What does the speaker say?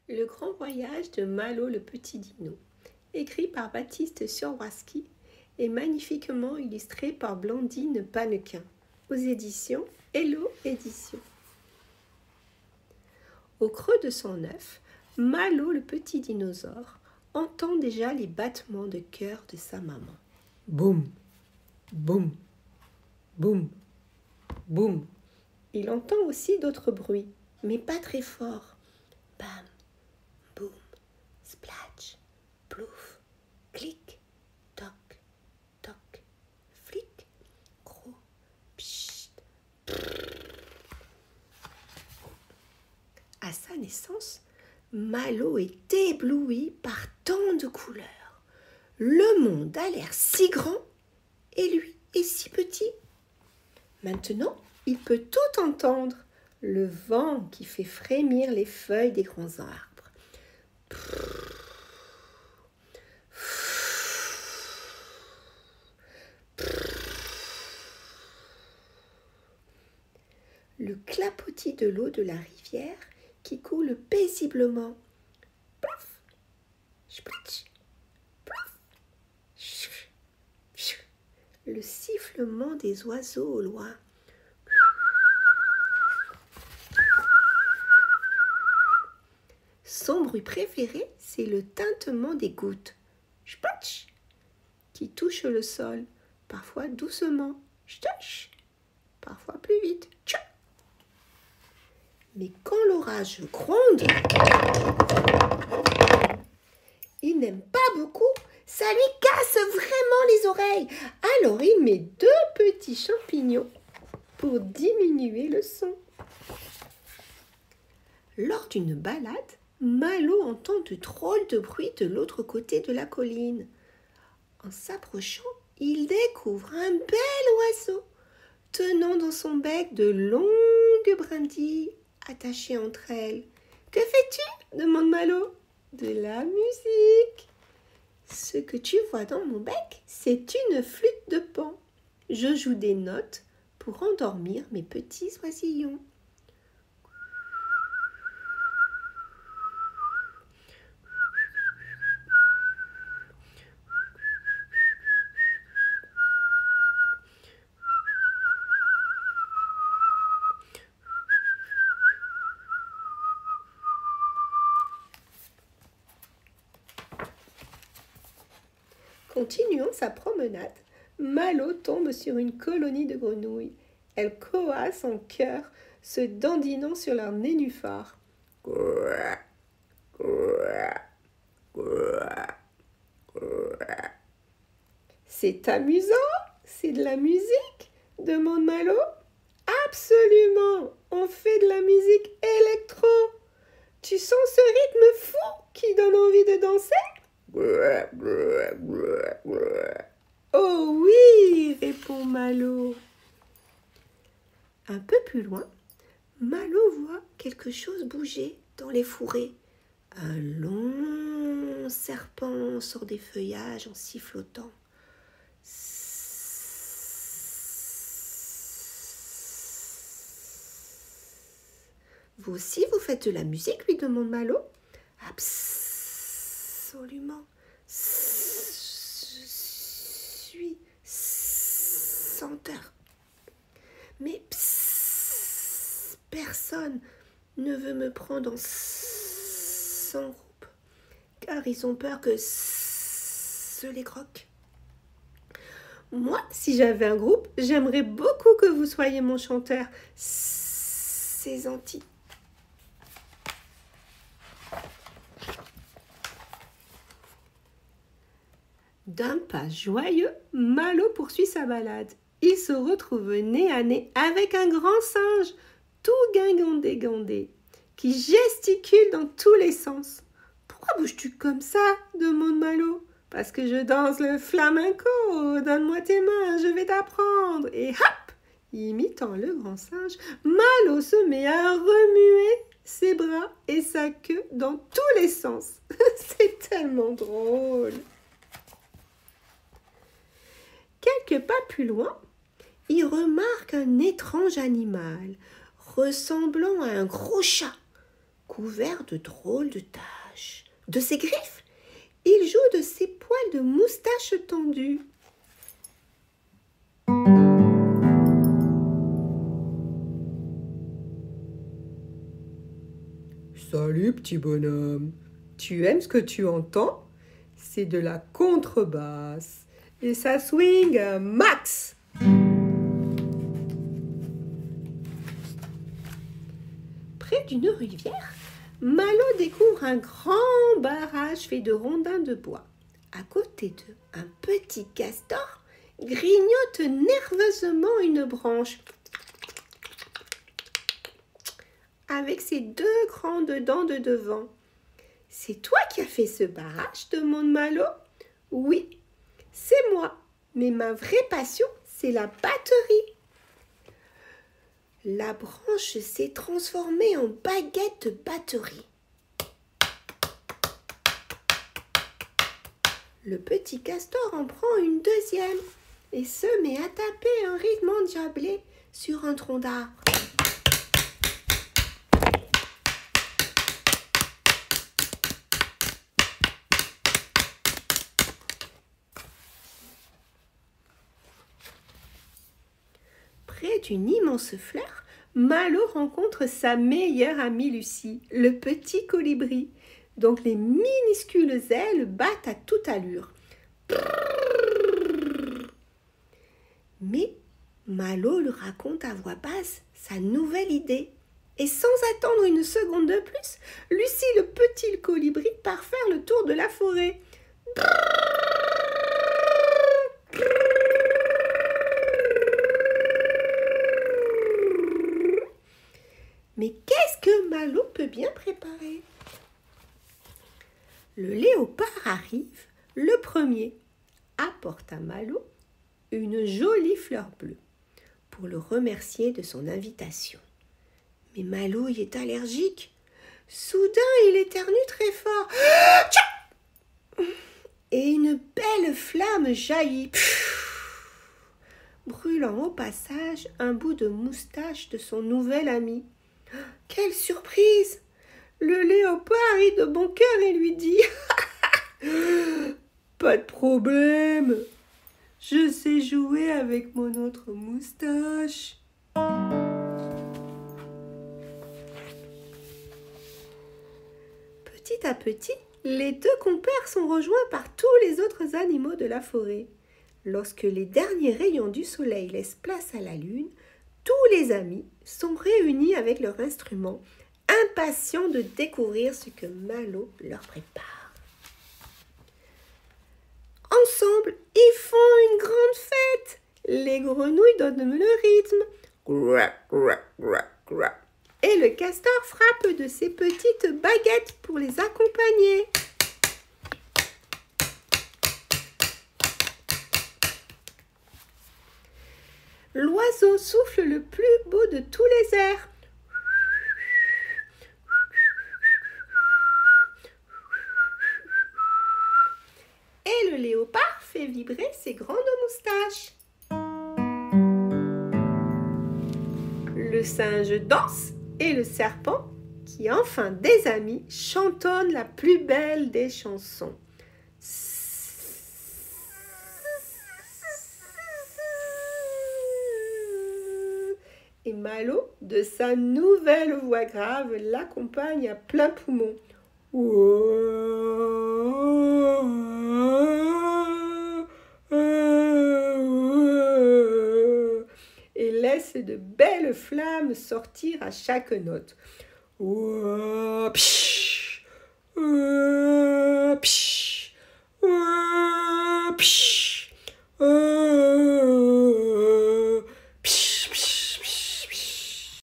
Le grand voyage de Malo le petit dino, écrit par Baptiste Surwaski et magnifiquement illustré par Blandine Pannequin, aux éditions Hello Éditions. Au creux de son œuf, Malo le petit dinosaure entend déjà les battements de cœur de sa maman. Boum, boum, boum, boum. Il entend aussi d'autres bruits, mais pas très forts. Bam, boum, splatch, plouf, clic, toc, toc, flic, gros, pchit. À sa naissance, Malo est ébloui par tant de couleurs. Le monde a l'air si grand et lui est si petit. Maintenant, il peut tout entendre. Le vent qui fait frémir les feuilles des grands arbres. Le clapotis de l'eau de la rivière qui coule paisiblement. Plouf, splitch, plouf, chou, chou. Le sifflement des oiseaux au loin. Son bruit préféré, c'est le tintement des gouttes, splatch, qui touchent le sol, parfois doucement, ch'tach, parfois plus vite, tcha. Mais quand l'orage gronde, il n'aime pas beaucoup, ça lui casse vraiment les oreilles. Alors il met 2 petits champignons pour diminuer le son. Lors d'une balade, Malo entend de drôles de bruits de l'autre côté de la colline. En s'approchant, il découvre un bel oiseau, tenant dans son bec de longues brindilles attachées entre elles. « Que fais-tu » demande Malo. « De la musique. Ce que tu vois dans mon bec, c'est une flûte de Pan. Je joue des notes pour endormir mes petits oisillons. » Continuant sa promenade, Malo tombe sur une colonie de grenouilles. Elles coassent en chœur, se dandinant sur leurs nénuphars. C'est amusant, c'est de la musique, demande Malo. Absolument, on fait de la musique électro. Tu sens ce rythme fou qui donne envie de danser? Oh oui, répond Malo. Un peu plus loin, Malo voit quelque chose bouger dans les fourrés. Un long serpent sort des feuillages en sifflotant. Vous aussi, vous faites de la musique, lui demande Malo. Absolument. Je suis senteur. Mais personne ne veut me prendre en son groupe, car ils ont peur que se les croque. Moi, si j'avais un groupe, j'aimerais beaucoup que vous soyez mon chanteur. C'est gentil. D'un pas joyeux, Malo poursuit sa balade. Il se retrouve nez à nez avec un grand singe, tout guingandé, qui gesticule dans tous les sens. « Pourquoi bouges-tu comme ça ?» demande Malo. « Parce que je danse le flamenco. Donne-moi tes mains, je vais t'apprendre. » Et hop, imitant le grand singe, Malo se met à remuer ses bras et sa queue dans tous les sens. C'est tellement drôle. Quelques pas plus loin, il remarque un étrange animal ressemblant à un gros chat. couvert de drôles de taches. De ses griffes, il joue de ses poils de moustache tendus. Salut petit bonhomme, tu aimes ce que tu entends? C'est de la contrebasse et ça swing max. Près d'une rivière, Malo découvre un grand barrage fait de rondins de bois. À côté d'eux, un petit castor grignote nerveusement une branche avec ses 2 grandes dents de devant. « C'est toi qui as fait ce barrage ?» demande Malo. « Oui, c'est moi, mais ma vraie passion, c'est la batterie. » La branche s'est transformée en baguette de batterie. Le petit castor en prend une deuxième et se met à taper un rythme endiablé sur un tronc d'arbre. Près d'une immense fleur, Malo rencontre sa meilleure amie Lucie, le petit colibri, dont les minuscules ailes battent à toute allure. Mais Malo lui raconte à voix basse sa nouvelle idée. Et sans attendre une seconde de plus, Lucie le petit colibri part faire le tour de la forêt. Mais qu'est-ce que Malo peut bien préparer? Le léopard arrive, le premier, apporte à Malo une jolie fleur bleue pour le remercier de son invitation. Mais Malo y est allergique. Soudain, il éternue très fort. Et une belle flamme jaillit, brûlant au passage un bout de moustache de son nouvel ami. Quelle surprise! Le léopard rit de bon cœur et lui dit « Pas de problème, je sais jouer avec mon autre moustache. » Petit à petit, les 2 compères sont rejoints par tous les autres animaux de la forêt. Lorsque les derniers rayons du soleil laissent place à la lune, tous les amis sont réunis avec leurs instruments, impatients de découvrir ce que Malo leur prépare. Ensemble, ils font une grande fête. Les grenouilles donnent le rythme. Gra, gra, gra, gra. Et le castor frappe de ses petites baguettes pour les accompagner. L'oiseau souffle le plus beau de tous les airs. Et le léopard fait vibrer ses grandes moustaches. Le singe danse et le serpent, qui enfin des amis, chantonne la plus belle des chansons. Et Malo, de sa nouvelle voix grave, l'accompagne à plein poumon. Et laisse de belles flammes sortir à chaque note.